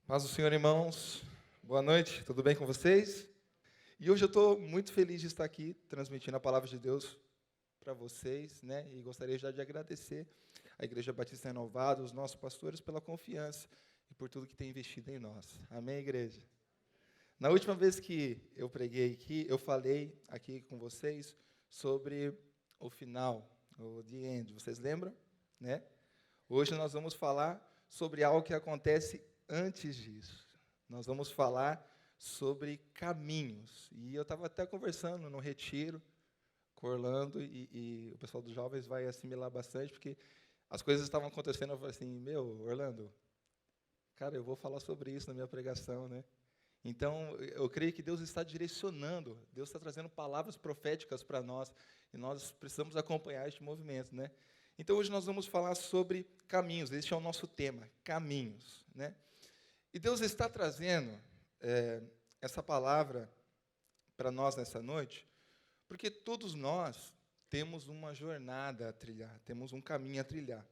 Paz do Senhor, irmãos. Boa noite, tudo bem com vocês? E hoje eu estou muito feliz de estar aqui transmitindo a palavra de Deus para vocês, né? E gostaria já de agradecer à Igreja Batista Renovada, os nossos pastores, pela confiança e por tudo que tem investido em nós. Amém, igreja? Na última vez que eu preguei aqui, eu falei aqui com vocês sobre o final, o the end. Vocês lembram? Né? Hoje nós vamos falar sobre algo que acontece antes disso. Nós vamos falar sobre caminhos. E eu estava até conversando no retiro com Orlando, e o pessoal dos jovens vai assimilar bastante, porque as coisas estavam acontecendo. Eu falei assim, Orlando, cara, eu vou falar sobre isso na minha pregação, né? Então, eu creio que Deus está direcionando, Deus está trazendo palavras proféticas para nós, e nós precisamos acompanhar este movimento, né? Então, hoje nós vamos falar sobre caminhos, este é o nosso tema, caminhos, né? E Deus está trazendo essa palavra para nós nessa noite, porque todos nós temos uma jornada a trilhar, temos um caminho a trilhar.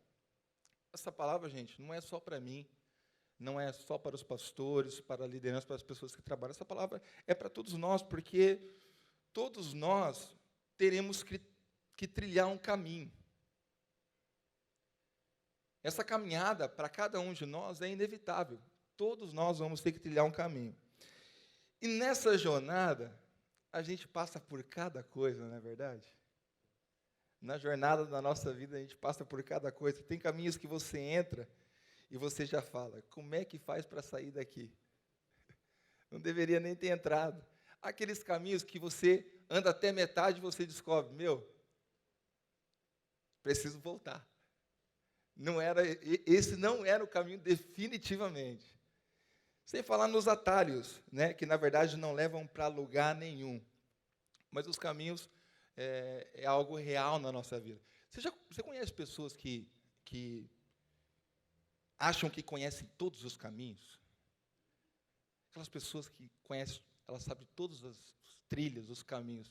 Essa palavra, gente, não é só para mim, não é só para os pastores, para a liderança, para as pessoas que trabalham. Essa palavra é para todos nós, porque todos nós teremos que trilhar um caminho. Essa caminhada, para cada um de nós, é inevitável. Todos nós vamos ter que trilhar um caminho. E nessa jornada, a gente passa por cada coisa, não é verdade? Na jornada da nossa vida, a gente passa por cada coisa. Tem caminhos que você entra e você já fala, como é que faz para sair daqui? Não deveria nem ter entrado. Aqueles caminhos que você anda até metade e você descobre, preciso voltar. Esse não era o caminho definitivamente. Sem falar nos atalhos, né, que na verdade não levam para lugar nenhum. Mas os caminhos é algo real na nossa vida. Você conhece pessoas que acham que conhecem todos os caminhos? Aquelas pessoas que conhecem, elas sabem todas as trilhas, os caminhos.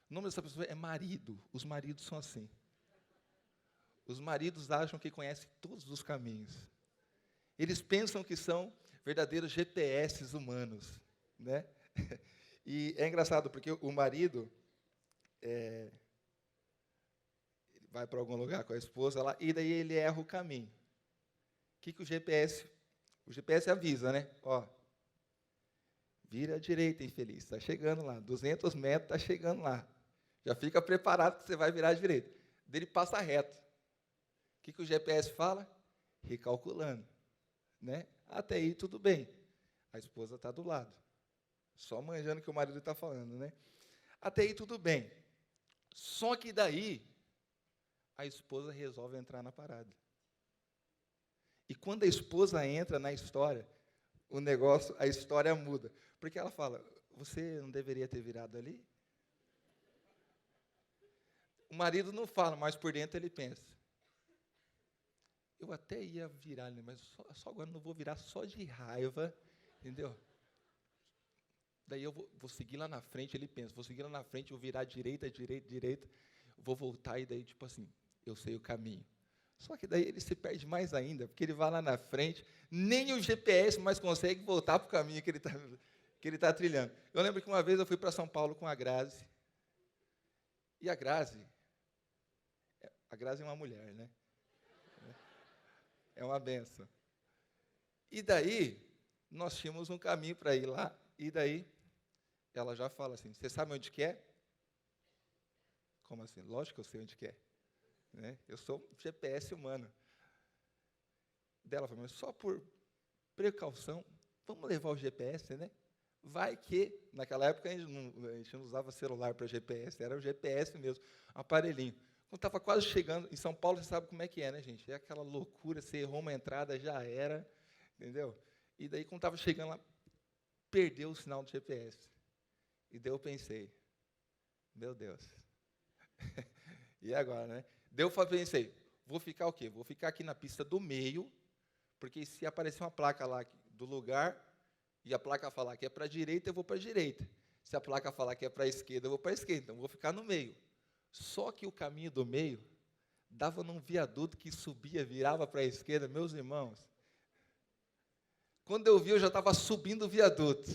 O nome dessa pessoa é marido. Os maridos são assim. Os maridos acham que conhecem todos os caminhos. Eles pensam que são verdadeiros GPS humanos, né? E é engraçado, porque o marido vai para algum lugar com a esposa lá, e daí ele erra o caminho. O que o GPS avisa, né? Ó, vira à direita, infeliz, está chegando lá, 200 metros, está chegando lá. Já fica preparado que você vai virar à direita. Dele passa reto. O que o GPS fala? Recalculando, né? Até aí tudo bem. A esposa está do lado, só manjando o que o marido está falando, né? Até aí tudo bem. Só que daí, a esposa resolve entrar na parada. E quando a esposa entra na história, a história muda. Porque ela fala, você não deveria ter virado ali? O marido não fala, mas por dentro ele pensa. Eu até ia virar, mas só agora não vou virar só de raiva, entendeu? Daí eu vou seguir lá na frente, ele pensa, vou seguir lá na frente, vou virar direita, vou voltar, e daí, tipo assim, eu sei o caminho. Só que daí ele se perde mais ainda, porque ele vai lá na frente, nem o GPS mais consegue voltar para o caminho que ele tá trilhando. Eu lembro que uma vez eu fui para São Paulo com a Grazi, e a Grazi é uma mulher, né? É uma benção. E daí, nós tínhamos um caminho para ir lá, e daí, ela já fala assim, você sabe onde que é? Como assim? Lógico que eu sei onde que é. Né? Eu sou um GPS humano. Dela falou, mas só por precaução, vamos levar o GPS, né? Vai que, naquela época, a gente não usava celular para GPS, era o GPS mesmo, aparelhinho. Quando estava quase chegando, em São Paulo, você sabe como é que é, né, gente? É aquela loucura, você errou uma entrada, já era, entendeu? E daí, quando estava chegando lá, perdeu o sinal do GPS. E daí eu pensei, meu Deus, e agora, né? Daí eu pensei, vou ficar o quê? Vou ficar aqui na pista do meio, porque se aparecer uma placa lá do lugar, e a placa falar que é para a direita, eu vou para a direita. Se a placa falar que é para a esquerda, eu vou para a esquerda. Então, eu vou ficar no meio. Só que o caminho do meio dava num viaduto que subia, virava para a esquerda. Meus irmãos, Quando eu vi, eu já estava subindo o viaduto.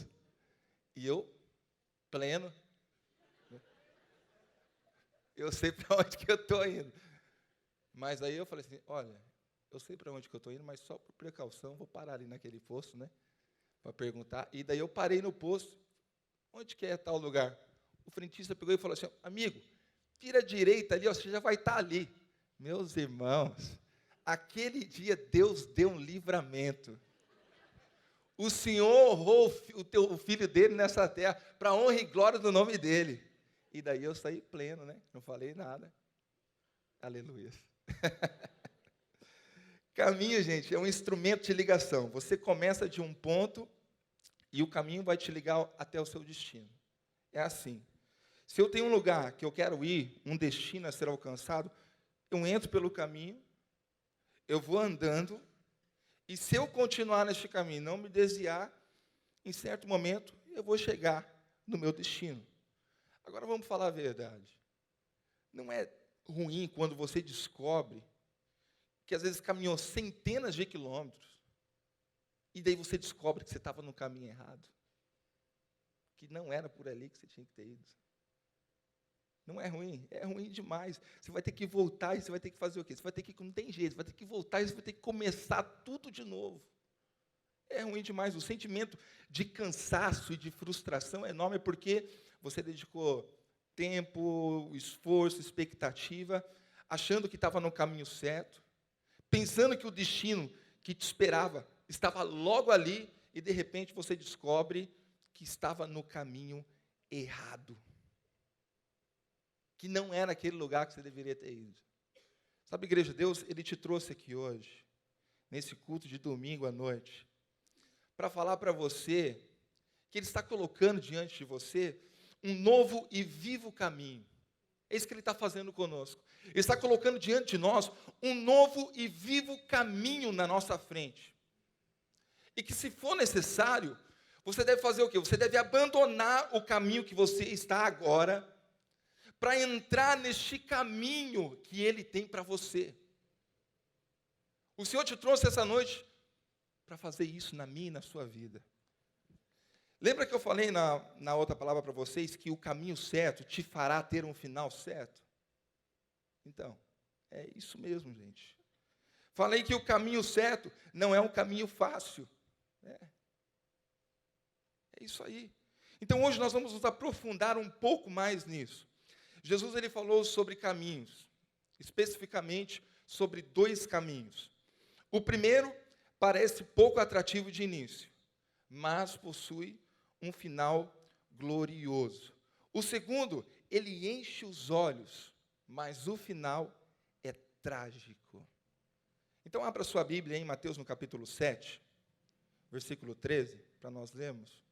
E eu, pleno, eu sei para onde que eu estou indo. Mas aí eu falei assim, olha, eu sei para onde que eu estou indo, mas só por precaução, vou parar ali naquele posto, né? Para perguntar. E daí eu parei no posto. Onde que é tal lugar? O frentista pegou e falou assim, amigo, vira à direita ali, ó, você já vai estar ali. Meus irmãos, aquele dia Deus deu um livramento. O Senhor honrou o filho dele nessa terra, para a honra e glória do nome dele. E daí eu saí pleno, né? Não falei nada. Aleluia. Caminho, gente, é um instrumento de ligação. Você começa de um ponto e o caminho vai te ligar até o seu destino. É assim. Se eu tenho um lugar que eu quero ir, um destino a ser alcançado, eu entro pelo caminho, eu vou andando, e se eu continuar neste caminho, não me desviar, em certo momento, eu vou chegar no meu destino. Agora vamos falar a verdade. Não é ruim quando você descobre que às vezes caminhou centenas de quilômetros, e daí você descobre que você estava no caminho errado, que não era por ali que você tinha que ter ido. Não é ruim demais. Você vai ter que voltar e você vai ter que fazer o quê? Você vai ter que, não tem jeito, você vai ter que voltar e você vai ter que começar tudo de novo. É ruim demais. O sentimento de cansaço e de frustração é enorme porque você dedicou tempo, esforço, expectativa, achando que estava no caminho certo, pensando que o destino que te esperava estava logo ali e, de repente, você descobre que estava no caminho errado. Que não era aquele lugar que você deveria ter ido. Sabe, igreja, Deus, Ele te trouxe aqui hoje, nesse culto de domingo à noite, para falar para você que Ele está colocando diante de você um novo e vivo caminho. É isso que Ele está fazendo conosco. Ele está colocando diante de nós um novo e vivo caminho na nossa frente. E que, se for necessário, você deve fazer o quê? Você deve abandonar o caminho que você está agora, para entrar neste caminho que Ele tem para você. O Senhor te trouxe essa noite para fazer isso na minha e na sua vida. Lembra que eu falei na outra palavra para vocês que o caminho certo te fará ter um final certo? Então, é isso mesmo, gente. Falei que o caminho certo não é um caminho fácil. É isso aí. Então, hoje nós vamos nos aprofundar um pouco mais nisso. Jesus ele falou sobre caminhos, especificamente sobre 2 caminhos. O primeiro parece pouco atrativo de início, mas possui um final glorioso. O segundo, ele enche os olhos, mas o final é trágico. Então abra sua Bíblia em Mateus no capítulo 7, versículo 13, para nós lermos.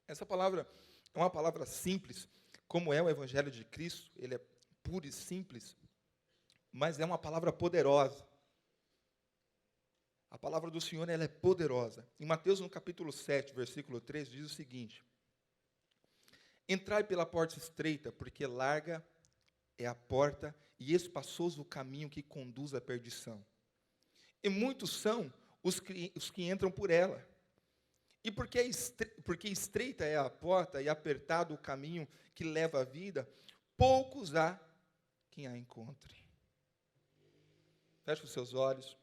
Essa palavra é uma palavra simples, como é o Evangelho de Cristo, ele é puro e simples, mas é uma palavra poderosa. A palavra do Senhor ela é poderosa. Em Mateus, no capítulo 7, versículo 3, diz o seguinte: entrai pela porta estreita, porque larga é a porta e espaçoso o caminho que conduz à perdição. E muitos são os que entram por ela. E porque estreita é a porta e apertado o caminho que leva à vida, poucos há quem a encontre. Feche os seus olhos.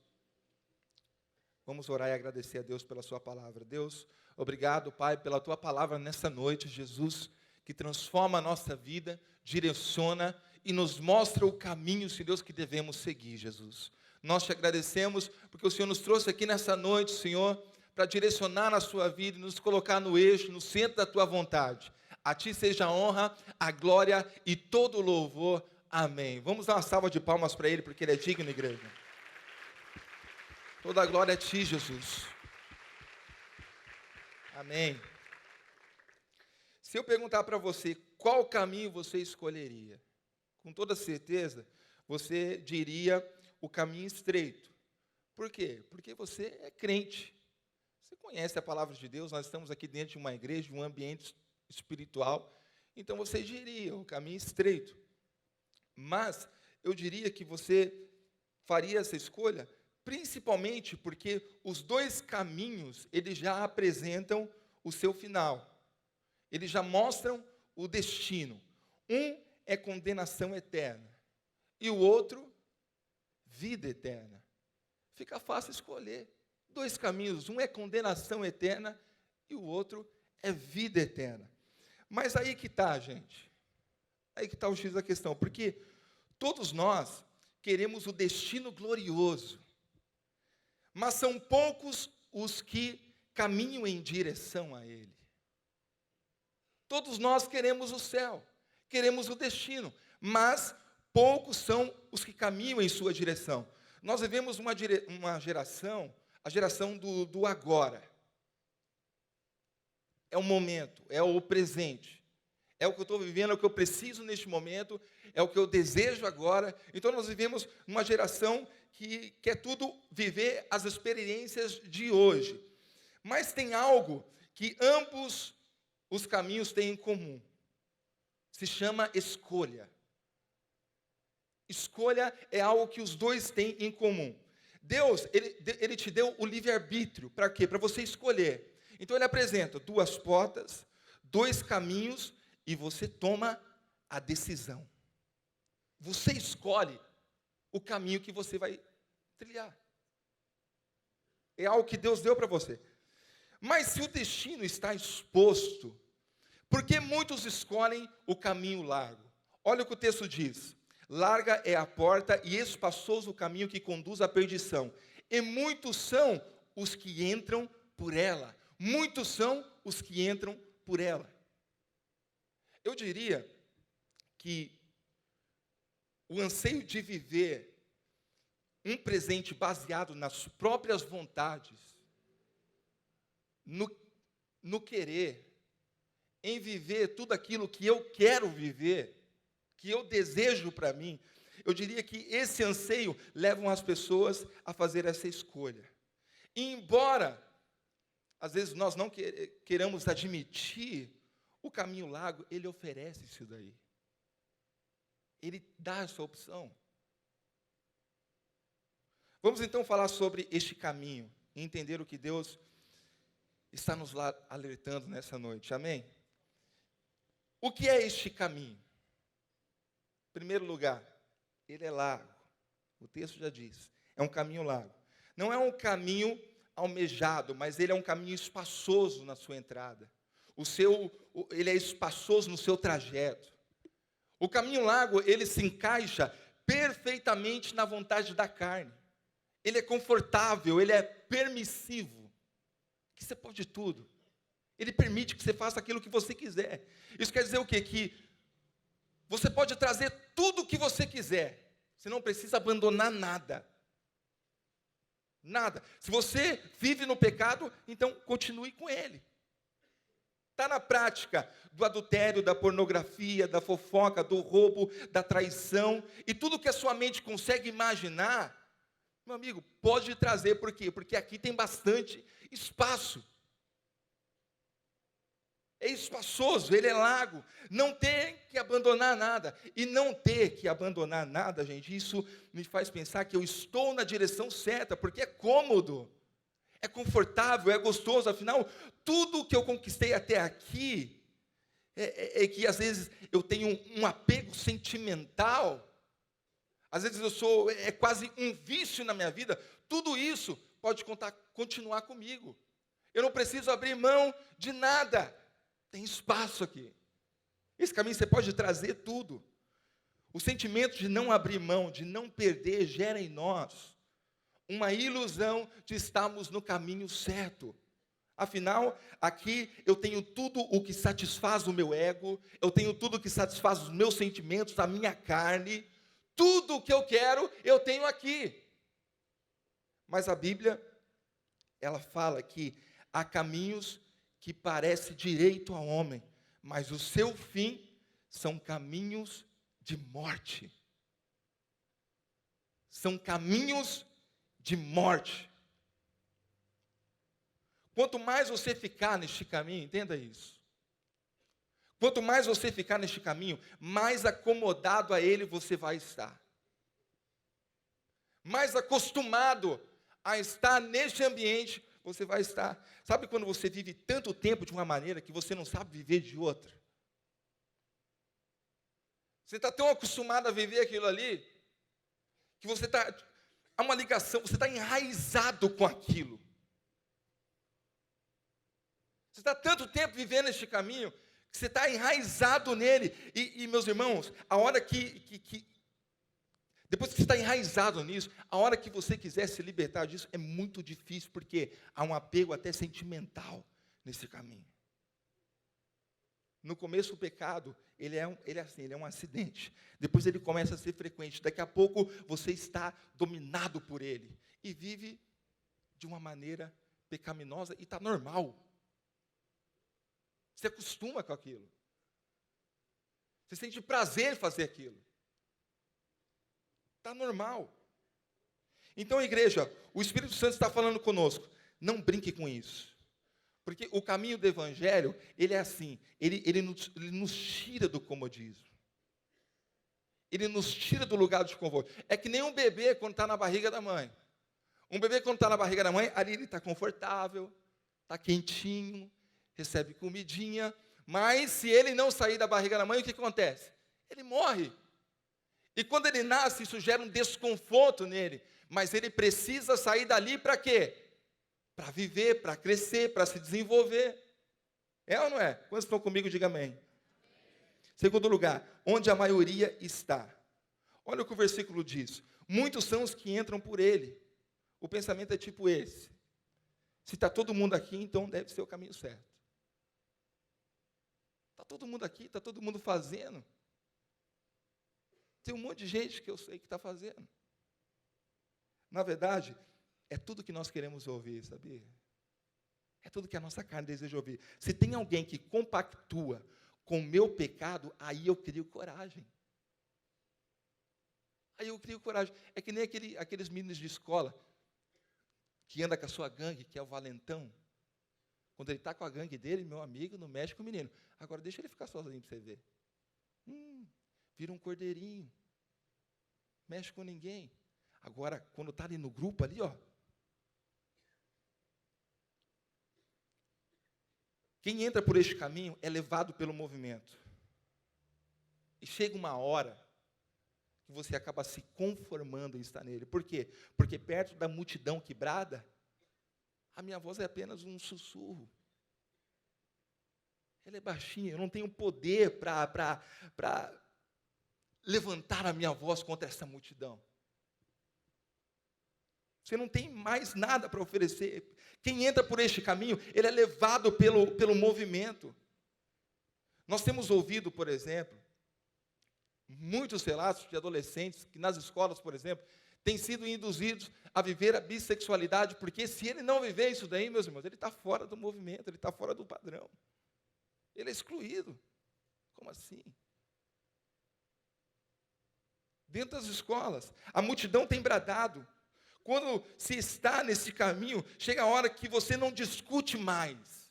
Vamos orar e agradecer a Deus pela sua palavra. Deus, obrigado, Pai, pela tua palavra nessa noite, Jesus, que transforma a nossa vida, direciona e nos mostra o caminho, Senhor Deus, que devemos seguir, Jesus. Nós te agradecemos porque o Senhor nos trouxe aqui nessa noite, Senhor, para direcionar na sua vida e nos colocar no eixo, no centro da tua vontade. A ti seja a honra, a glória e todo o louvor. Amém. Vamos dar uma salva de palmas para Ele, porque Ele é digno, igreja. Toda a glória a ti, Jesus. Amém. Se eu perguntar para você qual caminho você escolheria, com toda certeza, você diria o caminho estreito. Por quê? Porque você é crente. Você conhece a palavra de Deus, nós estamos aqui dentro de uma igreja, de um ambiente espiritual, então você diria o caminho estreito. Mas eu diria que você faria essa escolha principalmente porque os dois caminhos, eles já apresentam o seu final. Eles já mostram o destino. Um é condenação eterna e o outro, vida eterna. Fica fácil escolher. Dois caminhos, um é condenação eterna e o outro é vida eterna. Mas aí que está, gente. Aí que está o X da questão. Porque todos nós queremos o destino glorioso. Mas são poucos os que caminham em direção a ele. Todos nós queremos o céu, queremos o destino, mas poucos são os que caminham em sua direção. Nós vivemos uma geração, a geração do agora. É o momento, é o presente. É o que eu estou vivendo, é o que eu preciso neste momento, é o que eu desejo agora. Então nós vivemos uma geração que quer tudo viver as experiências de hoje. Mas tem algo que ambos os caminhos têm em comum. Se chama escolha. Escolha é algo que os dois têm em comum. Deus, ele te deu o livre-arbítrio. Para quê? Para você escolher. Então ele apresenta duas portas, dois caminhos, e você toma a decisão. Você escolhe o caminho que você vai trilhar. É algo que Deus deu para você. Mas se o destino está exposto, por que muitos escolhem o caminho largo? Olha o que o texto diz. Larga é a porta e espaçoso o caminho que conduz à perdição. E muitos são os que entram por ela. Muitos são os que entram por ela. Eu diria que o anseio de viver um presente baseado nas próprias vontades, no querer, em viver tudo aquilo que eu quero viver, que eu desejo para mim, eu diria que esse anseio leva as pessoas a fazer essa escolha. E embora, às vezes, nós não queiramos admitir, o caminho largo, ele oferece isso daí. Ele dá essa opção. Vamos então falar sobre este caminho e entender o que Deus está nos alertando nessa noite. Amém? O que é este caminho? Em primeiro lugar, ele é largo. O texto já diz. É um caminho largo. Não é um caminho almejado, mas ele é um caminho espaçoso na sua entrada. Ele é espaçoso no seu trajeto. O caminho largo, ele se encaixa perfeitamente na vontade da carne. Ele é confortável, ele é permissivo. Que você pode tudo. Ele permite que você faça aquilo que você quiser. Isso quer dizer o quê? Que você pode trazer tudo o que você quiser. Você não precisa abandonar nada. Nada. Se você vive no pecado, então continue com ele. Está na prática do adultério, da pornografia, da fofoca, do roubo, da traição, e tudo que a sua mente consegue imaginar, meu amigo, pode trazer, por quê? Porque aqui tem bastante espaço. É espaçoso, ele é largo, não tem que abandonar nada. E não ter que abandonar nada, gente, isso me faz pensar que eu estou na direção certa, porque é cômodo. É confortável, é gostoso, afinal, tudo que eu conquistei até aqui, é que às vezes eu tenho um apego sentimental, às vezes é quase um vício na minha vida, tudo isso pode continuar comigo. Eu não preciso abrir mão de nada, tem espaço aqui. Esse caminho você pode trazer tudo. O sentimento de não abrir mão, de não perder, gera em nós uma ilusão de estarmos no caminho certo. Afinal, aqui eu tenho tudo o que satisfaz o meu ego, eu tenho tudo o que satisfaz os meus sentimentos, a minha carne, tudo o que eu quero, eu tenho aqui. Mas a Bíblia, ela fala que há caminhos que parecem direito ao homem, mas o seu fim são caminhos de morte. São caminhos de morte. Quanto mais você ficar neste caminho, entenda isso. Quanto mais você ficar neste caminho, mais acomodado a ele você vai estar. Mais acostumado a estar neste ambiente você vai estar. Sabe quando você vive tanto tempo de uma maneira que você não sabe viver de outra? Você está tão acostumado a viver aquilo ali, que você está, há uma ligação, você está enraizado com aquilo. Você está tanto tempo vivendo este caminho, que você está enraizado nele. E meus irmãos, a hora depois que você está enraizado nisso, a hora que você quiser se libertar disso, é muito difícil, porque há um apego até sentimental nesse caminho. No começo o pecado, ele é um acidente. Depois ele começa a ser frequente. Daqui a pouco você está dominado por ele. E vive de uma maneira pecaminosa e está normal. Você acostuma com aquilo. Você sente prazer em fazer aquilo. Está normal. Então, igreja, o Espírito Santo está falando conosco. Não brinque com isso. Porque o caminho do Evangelho, ele é assim, ele nos tira do comodismo. Ele nos tira do lugar de conforto. É que nem um bebê quando está na barriga da mãe. Um bebê quando está na barriga da mãe, ali ele está confortável, está quentinho, recebe comidinha, mas se ele não sair da barriga da mãe, o que acontece? Ele morre. E quando ele nasce, isso gera um desconforto nele, mas ele precisa sair dali para quê? Para viver, para crescer, para se desenvolver. É ou não é? Quantos estão comigo, diga amém. Segundo lugar, onde a maioria está. Olha o que o versículo diz. Muitos são os que entram por ele. O pensamento é tipo esse. Se está todo mundo aqui, então deve ser o caminho certo. Está todo mundo aqui, está todo mundo fazendo. Tem um monte de gente que eu sei que está fazendo. Na verdade, é tudo que nós queremos ouvir, sabia? É tudo que a nossa carne deseja ouvir. Se tem alguém que compactua com o meu pecado, aí eu crio coragem. Aí eu crio coragem. É que nem aqueles meninos de escola que anda com a sua gangue, que é o valentão. Quando ele está com a gangue dele, meu amigo, não mexe com o menino. Agora deixa ele ficar sozinho para você ver. Vira um cordeirinho. Mexe com ninguém. Agora, quando está ali no grupo, ali, ó. Quem entra por este caminho é levado pelo movimento. E chega uma hora que você acaba se conformando em estar nele. Por quê? Porque perto da multidão que brada, a minha voz é apenas um sussurro. Ela é baixinha, eu não tenho poder para levantar a minha voz contra essa multidão. Você não tem mais nada para oferecer. Quem entra por este caminho, ele é levado pelo movimento. Nós temos ouvido, por exemplo, muitos relatos de adolescentes que nas escolas, por exemplo, têm sido induzidos a viver a bissexualidade, porque se ele não viver isso daí, meus irmãos, ele está fora do movimento, ele está fora do padrão. Ele é excluído. Como assim? Dentro das escolas, a multidão tem bradado. Quando se está nesse caminho, chega a hora que você não discute mais.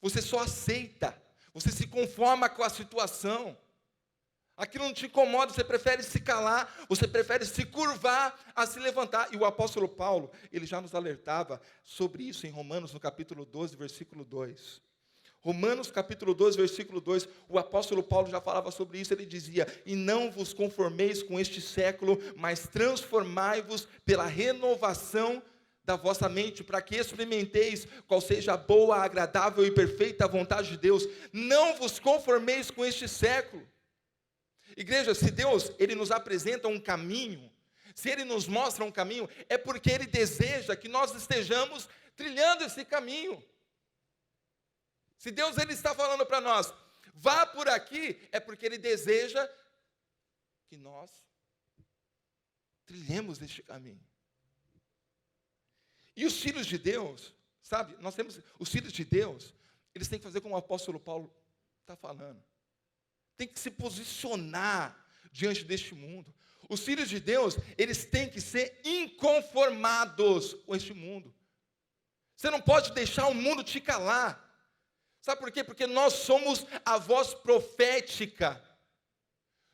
Você só aceita. Você se conforma com a situação. Aquilo não te incomoda, você prefere se calar, você prefere se curvar a se levantar. E o apóstolo Paulo, ele já nos alertava sobre isso em Romanos, no capítulo 12, versículo 2. Romanos capítulo 12, versículo 2, o apóstolo Paulo já falava sobre isso, ele dizia: e não vos conformeis com este século, mas transformai-vos pela renovação da vossa mente, para que experimenteis qual seja a boa, agradável e perfeita vontade de Deus. Não vos conformeis com este século. Igreja, se Deus, ele nos apresenta um caminho, se ele nos mostra um caminho, é porque ele deseja que nós estejamos trilhando esse caminho. Se Deus ele está falando para nós, vá por aqui, é porque ele deseja que nós trilhemos este caminho. E os filhos de Deus, sabe, nós temos, os filhos de Deus, eles têm que fazer como o apóstolo Paulo está falando. Tem que se posicionar diante deste mundo. Os filhos de Deus, eles têm que ser inconformados com este mundo. Você não pode deixar o mundo te calar. Sabe por quê? Porque nós somos a voz profética.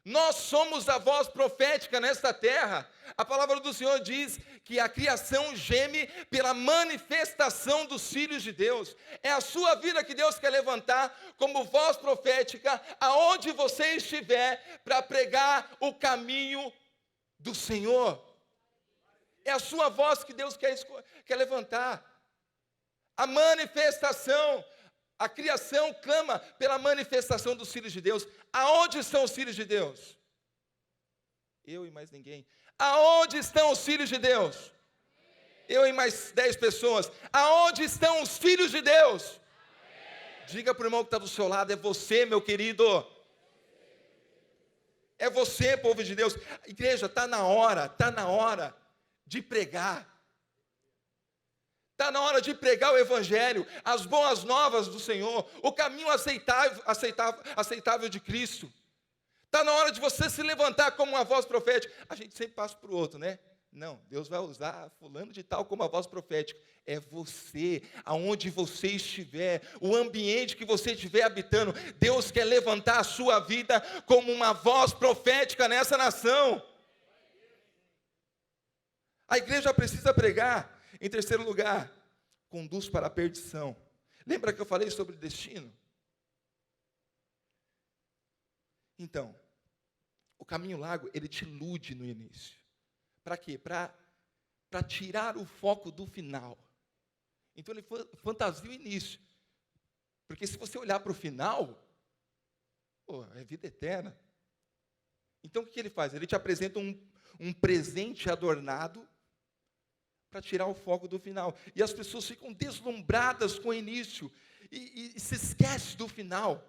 Nós somos a voz profética nesta terra. A palavra do Senhor diz que a criação geme pela manifestação dos filhos de Deus. É a sua vida que Deus quer levantar como voz profética, aonde você estiver, para pregar o caminho do Senhor. É a sua voz que Deus quer levantar. A manifestação, a criação clama pela manifestação dos filhos de Deus. Aonde estão os filhos de Deus? Eu e mais ninguém. Aonde estão os filhos de Deus? Eu e mais 10 pessoas. Aonde estão os filhos de Deus? Diga para o irmão que está do seu lado, é você, meu querido. É você, povo de Deus. Igreja, está na hora de pregar. Está na hora de pregar o Evangelho, as boas novas do Senhor, o caminho aceitável de Cristo. Está na hora de você se levantar como uma voz profética. A gente sempre passa para o outro, né? Não, Deus vai usar fulano de tal como a voz profética. É você, aonde você estiver, o ambiente que você estiver habitando. Deus quer levantar a sua vida como uma voz profética nessa nação. A igreja precisa pregar. Em terceiro lugar, conduz para a perdição. Lembra que eu falei sobre destino? Então, o caminho largo, ele te ilude no início. Para quê? Para tirar o foco do final. Então, ele fantasia o início. Porque se você olhar para o final, é vida eterna. Então, o que ele faz? Ele te apresenta um presente adornado, para tirar o foco do final. E as pessoas ficam deslumbradas com o início e se esquece do final.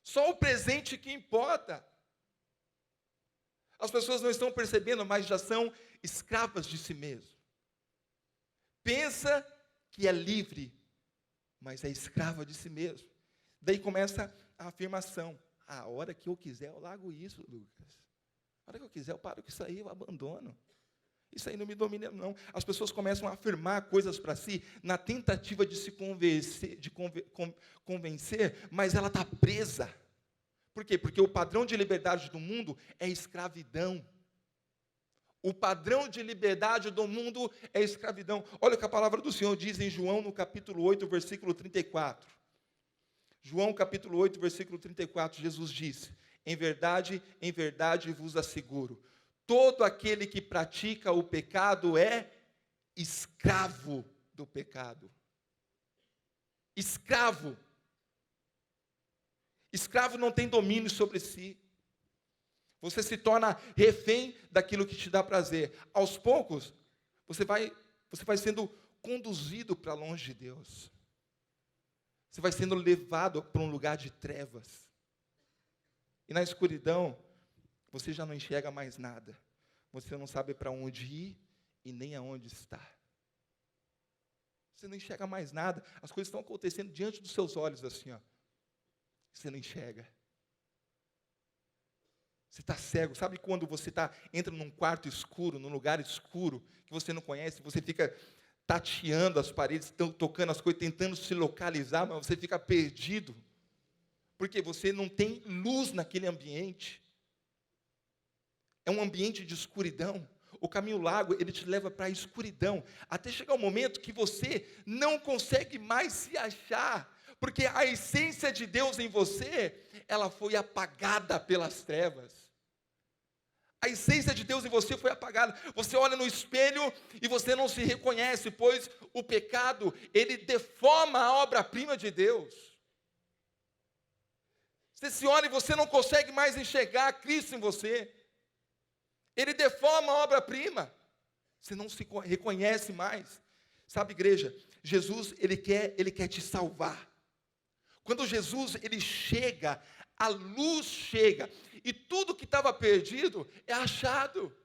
Só o presente que importa. As pessoas não estão percebendo, mas já são escravas de si mesmo. Pensa que é livre, mas é escrava de si mesmo. Daí começa a afirmação. A hora que eu quiser, eu largo isso, Lucas. A hora que eu quiser, eu paro com isso aí, eu abandono. Isso aí não me domina, não. As pessoas começam a afirmar coisas para si, na tentativa de se convencer, mas ela está presa. Por quê? Porque o padrão de liberdade do mundo é escravidão. O padrão de liberdade do mundo é escravidão. Olha o que a palavra do Senhor diz em João, no capítulo 8, versículo 34. João, capítulo 8, versículo 34, Jesus disse: em verdade vos asseguro, todo aquele que pratica o pecado é escravo do pecado. Escravo. Escravo não tem domínio sobre si. Você se torna refém daquilo que te dá prazer. Aos poucos, você vai sendo conduzido para longe de Deus. Você vai sendo levado para um lugar de trevas. E na escuridão, você já não enxerga mais nada. Você não sabe para onde ir e nem aonde estar. Você não enxerga mais nada. As coisas estão acontecendo diante dos seus olhos assim, ó. Você não enxerga. Você está cego. Sabe quando você entra num quarto escuro, num lugar escuro, que você não conhece, você fica tateando as paredes, tocando as coisas, tentando se localizar, mas você fica perdido. Porque você não tem luz naquele ambiente. É um ambiente de escuridão. O caminho largo, ele te leva para a escuridão. Até chegar o momento que você não consegue mais se achar. Porque a essência de Deus em você, ela foi apagada pelas trevas. A essência de Deus em você foi apagada. Você olha no espelho e você não se reconhece, pois o pecado, ele deforma a obra-prima de Deus. Você se olha e você não consegue mais enxergar Cristo em você. Ele deforma a obra-prima. Você não se reconhece mais. Sabe, igreja, Jesus, ele quer te salvar. Quando Jesus, ele chega, a luz chega, e tudo que estava perdido é achado,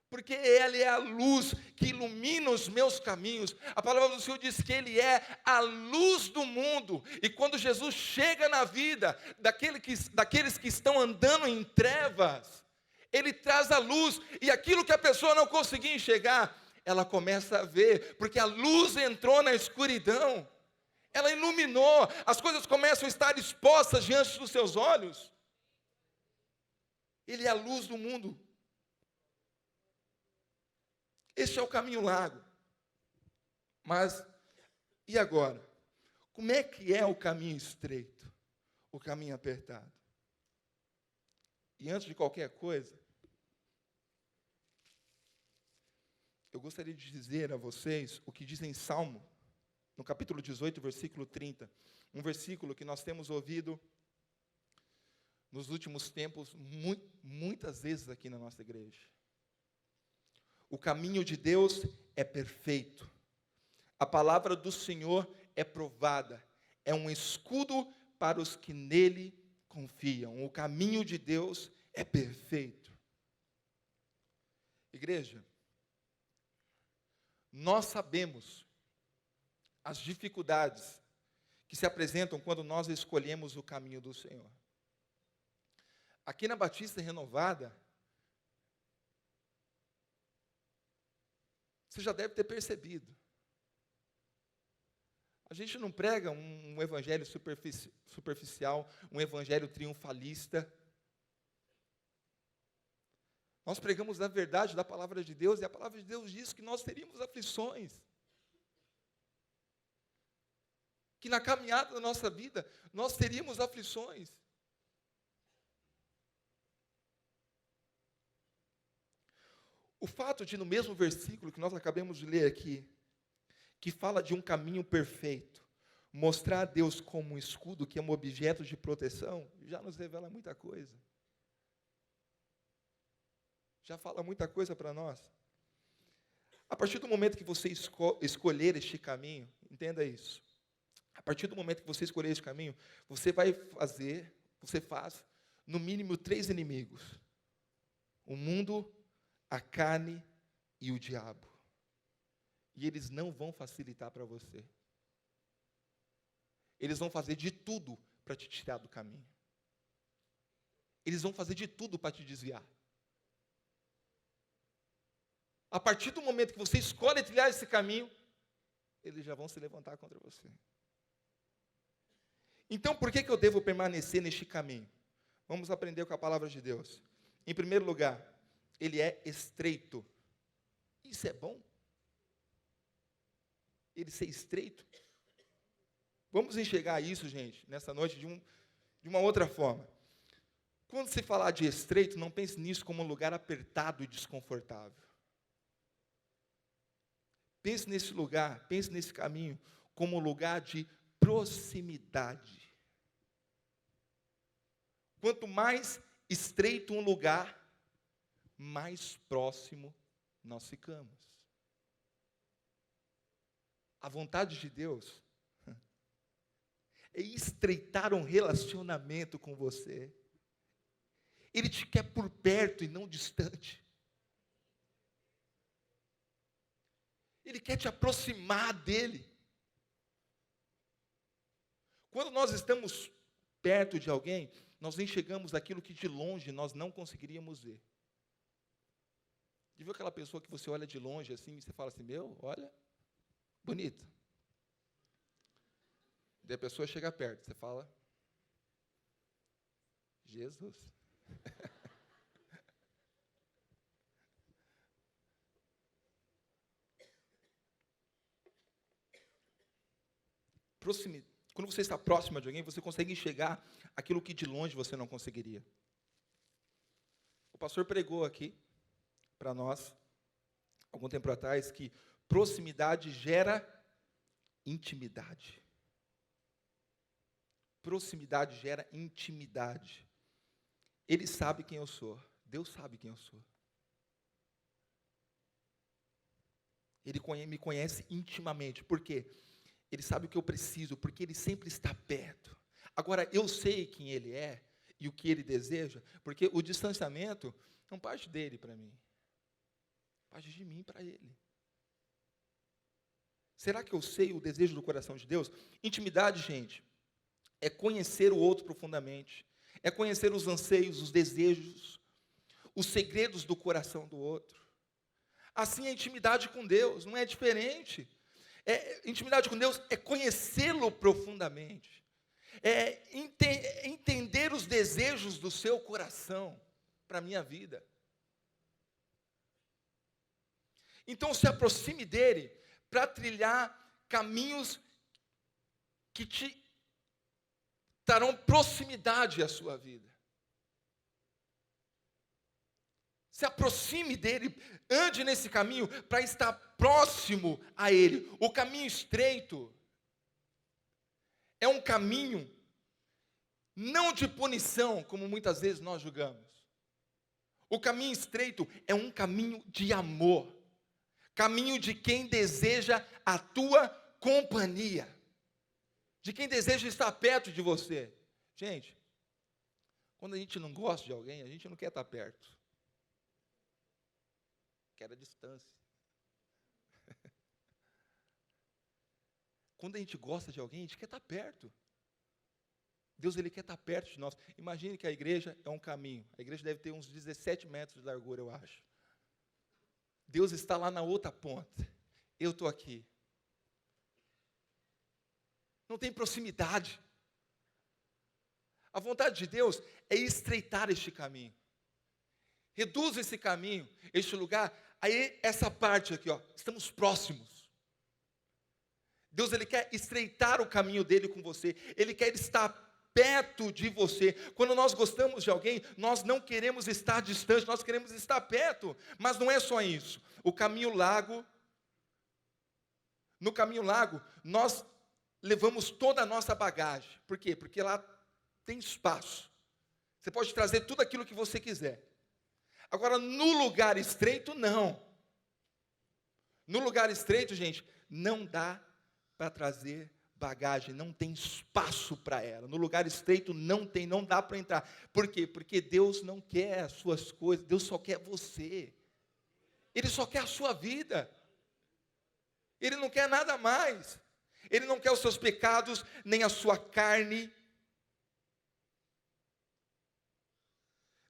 porque Ele é a luz que ilumina os meus caminhos. A palavra do Senhor diz que Ele é a luz do mundo, e quando Jesus chega na vida daqueles que estão andando em trevas, Ele traz a luz, e aquilo que a pessoa não conseguia enxergar, ela começa a ver, porque a luz entrou na escuridão. ela iluminou, as coisas começam a estar expostas diante dos seus olhos. Ele é a luz do mundo. Este é o caminho largo. Mas, e agora? Como é que é o caminho estreito? O caminho apertado? E antes de qualquer coisa, eu gostaria de dizer a vocês o que diz em Salmo, no capítulo 18, versículo 30. Um versículo que nós temos ouvido nos últimos tempos, muitas vezes aqui na nossa igreja. O caminho de Deus é perfeito. A palavra do Senhor é provada. É um escudo para os que nele confiam. O caminho de Deus é perfeito. Igreja, nós sabemos as dificuldades que se apresentam quando nós escolhemos o caminho do Senhor. Aqui na Batista Renovada, você já deve ter percebido. A gente não prega um evangelho superficial, um evangelho triunfalista. Nós pregamos a verdade da palavra de Deus, e a palavra de Deus diz que nós teríamos aflições. Que na caminhada da nossa vida, nós teríamos aflições. O fato de, no mesmo versículo que nós acabamos de ler aqui, que fala de um caminho perfeito, mostrar a Deus como um escudo, que é um objeto de proteção, já nos revela muita coisa. Já fala muita coisa para nós. A partir do momento que você escolher este caminho, entenda isso. A partir do momento que você escolher este caminho, você faz, no mínimo, 3 inimigos. O mundo, a carne e o diabo. E eles não vão facilitar para você. Eles vão fazer de tudo para te tirar do caminho. Eles vão fazer de tudo para te desviar. A partir do momento que você escolhe trilhar esse caminho, eles já vão se levantar contra você. Então, por que eu devo permanecer neste caminho? Vamos aprender com a palavra de Deus. Em primeiro lugar, ele é estreito. Isso é bom? Ele ser estreito? Vamos enxergar isso, gente, nessa noite de uma outra forma. Quando se falar de estreito, não pense nisso como um lugar apertado e desconfortável. Pense nesse lugar, pense nesse caminho como um lugar de proximidade. Quanto mais estreito um lugar, mais próximo nós ficamos. A vontade de Deus é estreitar um relacionamento com você. Ele te quer por perto e não distante. Ele quer te aproximar dele. Quando nós estamos perto de alguém, nós enxergamos aquilo que de longe nós não conseguiríamos ver. Já viu aquela pessoa que você olha de longe assim, e você fala assim, olha, bonito. Daí a pessoa chega perto, você fala, Jesus. Quando você está próximo de alguém, você consegue enxergar aquilo que de longe você não conseguiria. O pastor pregou aqui para nós, algum tempo atrás, que proximidade gera intimidade. Proximidade gera intimidade. Ele sabe quem eu sou. Deus sabe quem eu sou. Ele me conhece intimamente. Por quê? Ele sabe o que eu preciso, porque Ele sempre está perto. Agora, eu sei quem Ele é e o que Ele deseja, porque o distanciamento não parte dele para mim. Parte de mim para Ele. Será que eu sei o desejo do coração de Deus? Intimidade, gente, é conhecer o outro profundamente. É conhecer os anseios, os desejos, os segredos do coração do outro. Assim é a intimidade com Deus, não é diferente. Intimidade com Deus é conhecê-lo profundamente. Entender os desejos do seu coração para a minha vida. Então se aproxime dele para trilhar caminhos que te darão proximidade à sua vida. Se aproxime dele, ande nesse caminho para estar próximo a ele. O caminho estreito é um caminho não de punição, como muitas vezes nós julgamos. O caminho estreito é um caminho de amor. Caminho de quem deseja a tua companhia. De quem deseja estar perto de você. Gente, quando a gente não gosta de alguém, a gente não quer estar perto. Quer a distância. Quando a gente gosta de alguém, a gente quer estar perto. Deus, Ele quer estar perto de nós. Imagine que a igreja é um caminho. A igreja deve ter uns 17 metros de largura, eu acho. Deus está lá na outra ponta. Eu estou aqui. Não tem proximidade. A vontade de Deus é estreitar este caminho. Reduz esse caminho, este lugar, aí essa parte aqui, ó, estamos próximos. Deus, Ele quer estreitar o caminho dele com você. Ele quer estar perto de você. Quando nós gostamos de alguém, nós não queremos estar distante, nós queremos estar perto. Mas não é só isso. No caminho largo, nós levamos toda a nossa bagagem. Por quê? Porque lá tem espaço. Você pode trazer tudo aquilo que você quiser. Agora, no lugar estreito, não. No lugar estreito, gente, não dá para trazer bagagem, não tem espaço para ela. No lugar estreito não dá para entrar. Por quê? Porque Deus não quer as suas coisas, Deus só quer você. Ele só quer a sua vida. Ele não quer nada mais. Ele não quer os seus pecados, nem a sua carne,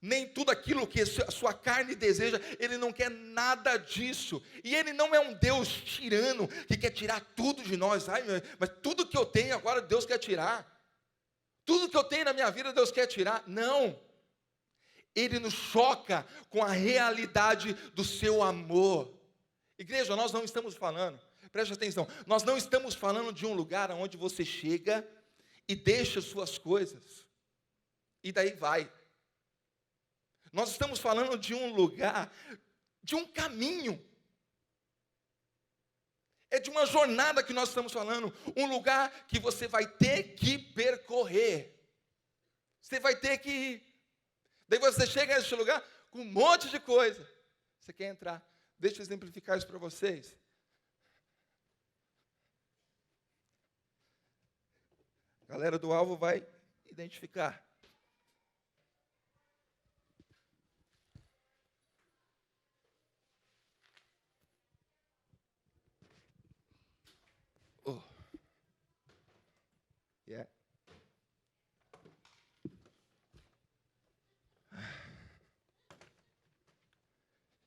nem tudo aquilo que a sua carne deseja. Ele não quer nada disso. E Ele não é um Deus tirano, que quer tirar tudo de nós. Ai, mas tudo que eu tenho agora Deus quer tirar. Tudo que eu tenho na minha vida Deus quer tirar. Não. Ele nos choca com a realidade do seu amor. Igreja, nós não estamos falando, preste atenção, nós não estamos falando de um lugar onde você chega e deixa suas coisas, e daí vai. Nós estamos falando de um lugar, de um caminho. É de uma jornada que nós estamos falando. Um lugar que você vai ter que percorrer. Você vai ter que ir. Daí você chega nesse lugar com um monte de coisa. Você quer entrar. Deixa eu exemplificar isso para vocês. A galera do alvo vai identificar. Yeah.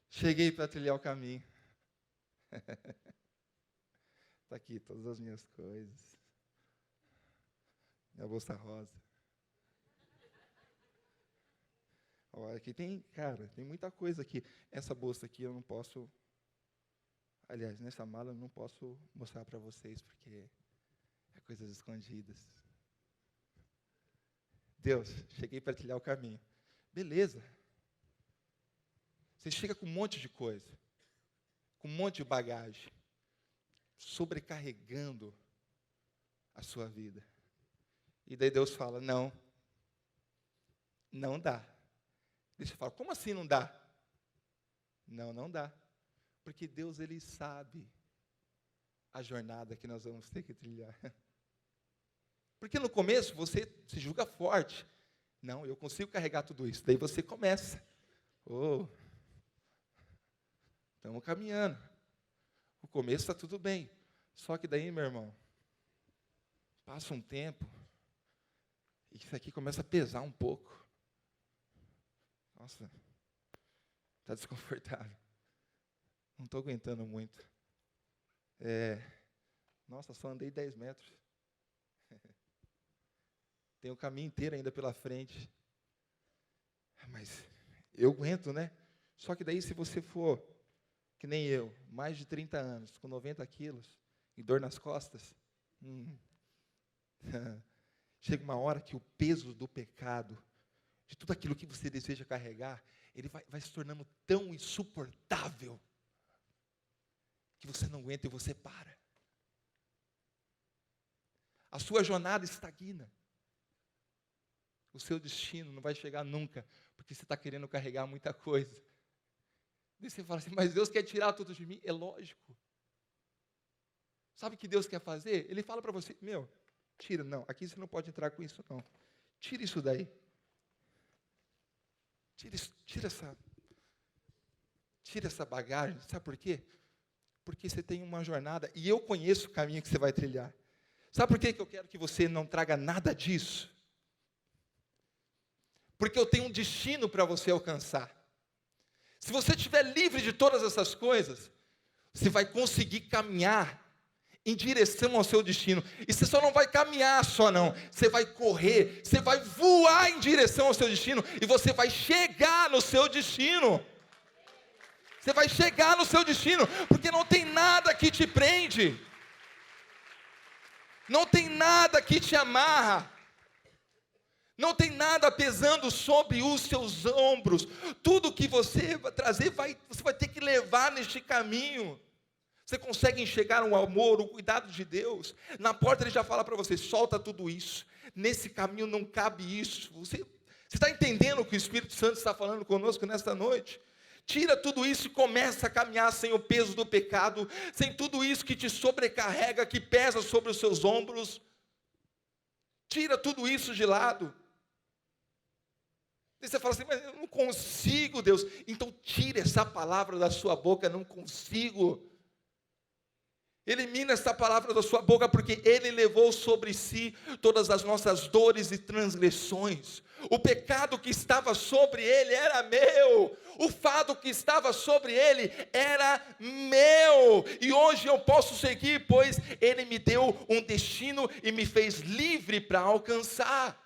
Cheguei para trilhar o caminho. Está aqui todas as minhas coisas. Minha bolsa rosa. Olha, aqui tem, cara, tem muita coisa aqui. Essa bolsa aqui eu não posso... Aliás, nessa mala eu não posso mostrar para vocês, porque é coisas escondidas. Deus, cheguei para trilhar o caminho. Beleza. Você chega com um monte de coisa, com um monte de bagagem, sobrecarregando a sua vida. E daí Deus fala, não dá. Deixa eu falar, como assim não dá? Não dá. Porque Deus, Ele sabe a jornada que nós vamos ter que trilhar. Porque no começo você se julga forte. Não, eu consigo carregar tudo isso. Daí você começa. Estamos caminhando. O começo está tudo bem. Só que daí, meu irmão, passa um tempo e isso aqui começa a pesar um pouco. Nossa, está desconfortável. Não estou aguentando muito. Nossa, só andei 10 metros. Tem o caminho inteiro ainda pela frente. Mas eu aguento, né? Só que daí, se você for, que nem eu, mais de 30 anos, com 90 quilos, e dor nas costas, chega uma hora que o peso do pecado, de tudo aquilo que você deseja carregar, ele vai se tornando tão insuportável, que você não aguenta e você para. A sua jornada estagna. O seu destino não vai chegar nunca, porque você está querendo carregar muita coisa. Daí você fala assim, mas Deus quer tirar tudo de mim? É lógico. Sabe o que Deus quer fazer? Ele fala para você, tira, não, aqui você não pode entrar com isso não. Tira isso daí. Tira essa bagagem. Sabe por quê? Porque você tem uma jornada, e eu conheço o caminho que você vai trilhar. Sabe por quê que eu quero que você não traga nada disso? Porque eu tenho um destino para você alcançar. Se você estiver livre de todas essas coisas, você vai conseguir caminhar em direção ao seu destino. E você só não vai caminhar só não, você vai correr, você vai voar em direção ao seu destino, e você vai chegar no seu destino. Você vai chegar no seu destino, porque não tem nada que te prende. Não tem nada que te amarra. Não tem nada pesando sobre os seus ombros. Tudo que você vai trazer, você vai ter que levar neste caminho. Você consegue enxergar o amor, o cuidado de Deus? Na porta ele já fala para você, solta tudo isso. Nesse caminho não cabe isso. Você está entendendo o que o Espírito Santo está falando conosco nesta noite? Tira tudo isso e começa a caminhar sem o peso do pecado, sem tudo isso que te sobrecarrega, que pesa sobre os seus ombros. Tira tudo isso de lado. E você fala assim, mas eu não consigo, Deus. Então tire essa palavra da sua boca, não consigo. Elimina essa palavra da sua boca, porque Ele levou sobre si todas as nossas dores e transgressões. O pecado que estava sobre Ele era meu. O fardo que estava sobre Ele era meu. E hoje eu posso seguir, pois Ele me deu um destino e me fez livre para alcançar.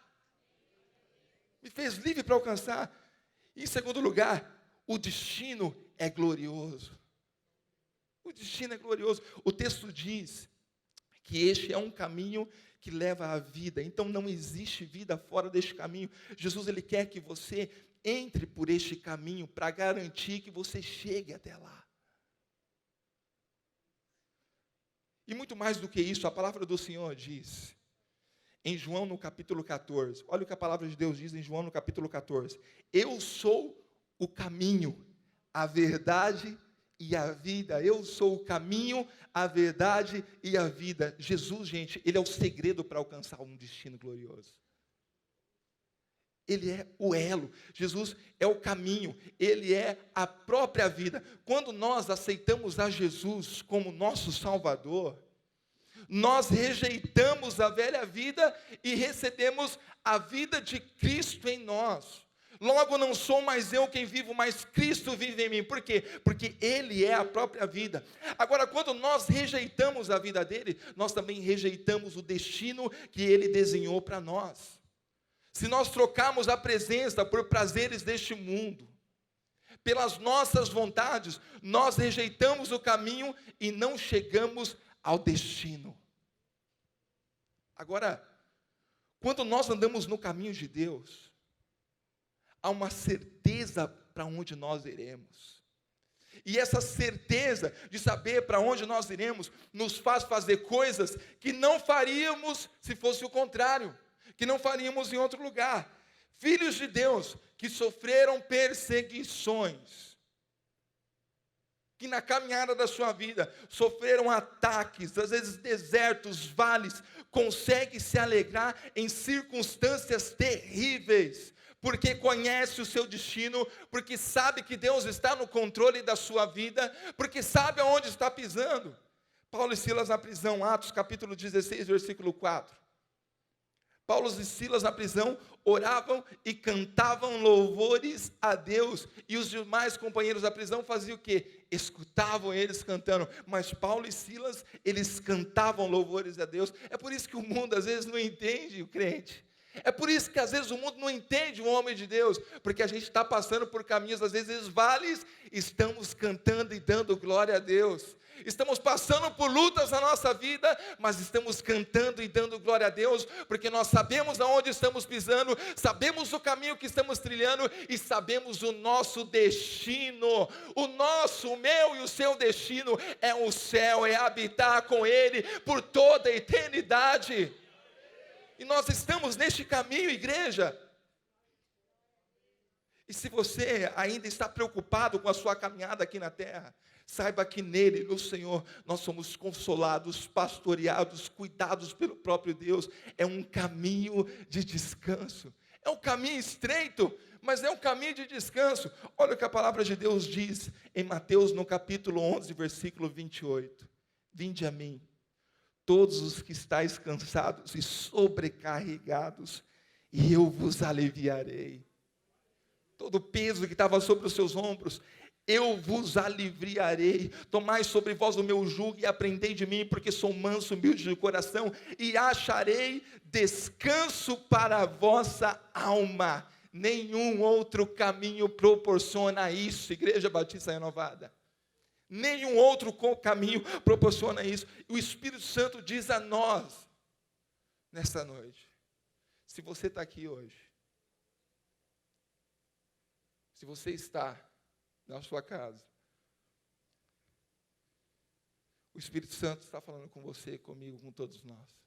Me fez livre para alcançar. Em segundo lugar, o destino é glorioso. O destino é glorioso. O texto diz que este é um caminho que leva à vida. Então não existe vida fora deste caminho. Jesus, Ele quer que você entre por este caminho para garantir que você chegue até lá. E muito mais do que isso, a palavra do Senhor diz, em João no capítulo 14, olha o que a palavra de Deus diz em João no capítulo 14. Eu sou o caminho, a verdade e a vida. Eu sou o caminho, a verdade e a vida. Jesus, gente, Ele é o segredo para alcançar um destino glorioso. Ele é o elo. Jesus é o caminho. Ele é a própria vida. Quando nós aceitamos a Jesus como nosso Salvador, nós rejeitamos a velha vida e recebemos a vida de Cristo em nós. Logo não sou mais eu quem vivo, mas Cristo vive em mim. Por quê? Porque Ele é a própria vida. Agora, quando nós rejeitamos a vida dele, nós também rejeitamos o destino que Ele desenhou para nós. Se nós trocarmos a presença por prazeres deste mundo, pelas nossas vontades, nós rejeitamos o caminho e não chegamos ao destino. Agora, quando nós andamos no caminho de Deus, há uma certeza para onde nós iremos. E essa certeza de saber para onde nós iremos nos faz fazer coisas que não faríamos se fosse o contrário, que não faríamos em outro lugar. Filhos de Deus que sofreram perseguições, que na caminhada da sua vida sofreram ataques, às vezes desertos, vales, conseguem se alegrar em circunstâncias terríveis, porque conhece o seu destino, porque sabe que Deus está no controle da sua vida, porque sabe aonde está pisando. Paulo e Silas na prisão, Atos capítulo 16, versículo 4. Paulo e Silas na prisão oravam e cantavam louvores a Deus. E os demais companheiros da prisão faziam o quê? Escutavam eles cantando. Mas Paulo e Silas, eles cantavam louvores a Deus. É por isso que o mundo às vezes não entende o crente. É por isso que às vezes o mundo não entende o homem de Deus. Porque a gente está passando por caminhos às vezes vales. Estamos cantando e dando glória a Deus. Estamos passando por lutas na nossa vida, mas estamos cantando e dando glória a Deus, porque nós sabemos aonde estamos pisando, sabemos o caminho que estamos trilhando e sabemos o nosso destino. O meu e o seu destino é o céu, é habitar com Ele por toda a eternidade. E nós estamos neste caminho, igreja. E se você ainda está preocupado com a sua caminhada aqui na terra, saiba que nele, no Senhor, nós somos consolados, pastoreados, cuidados pelo próprio Deus. É um caminho de descanso. É um caminho estreito, mas é um caminho de descanso. Olha o que a palavra de Deus diz em Mateus, no capítulo 11, versículo 28. Vinde a mim, todos os que estáis cansados e sobrecarregados, e eu vos aliviarei. Todo o peso que estava sobre os seus ombros, eu vos aliviarei. Tomai sobre vós o meu jugo e aprendei de mim, porque sou manso e humilde de coração, e acharei descanso para a vossa alma. Nenhum outro caminho proporciona isso, Igreja Batista Renovada. Nenhum outro caminho proporciona isso. O Espírito Santo diz a nós, nesta noite, se você está aqui hoje, se você está na sua casa, o Espírito Santo está falando com você, comigo, com todos nós.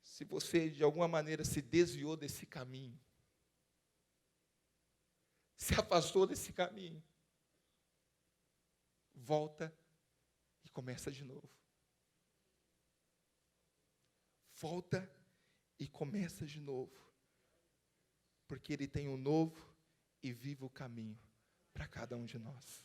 Se você de alguma maneira se desviou desse caminho, se afastou desse caminho, volta e começa de novo. Volta e começa de novo. Porque Ele tem um novo e vivo caminho para cada um de nós.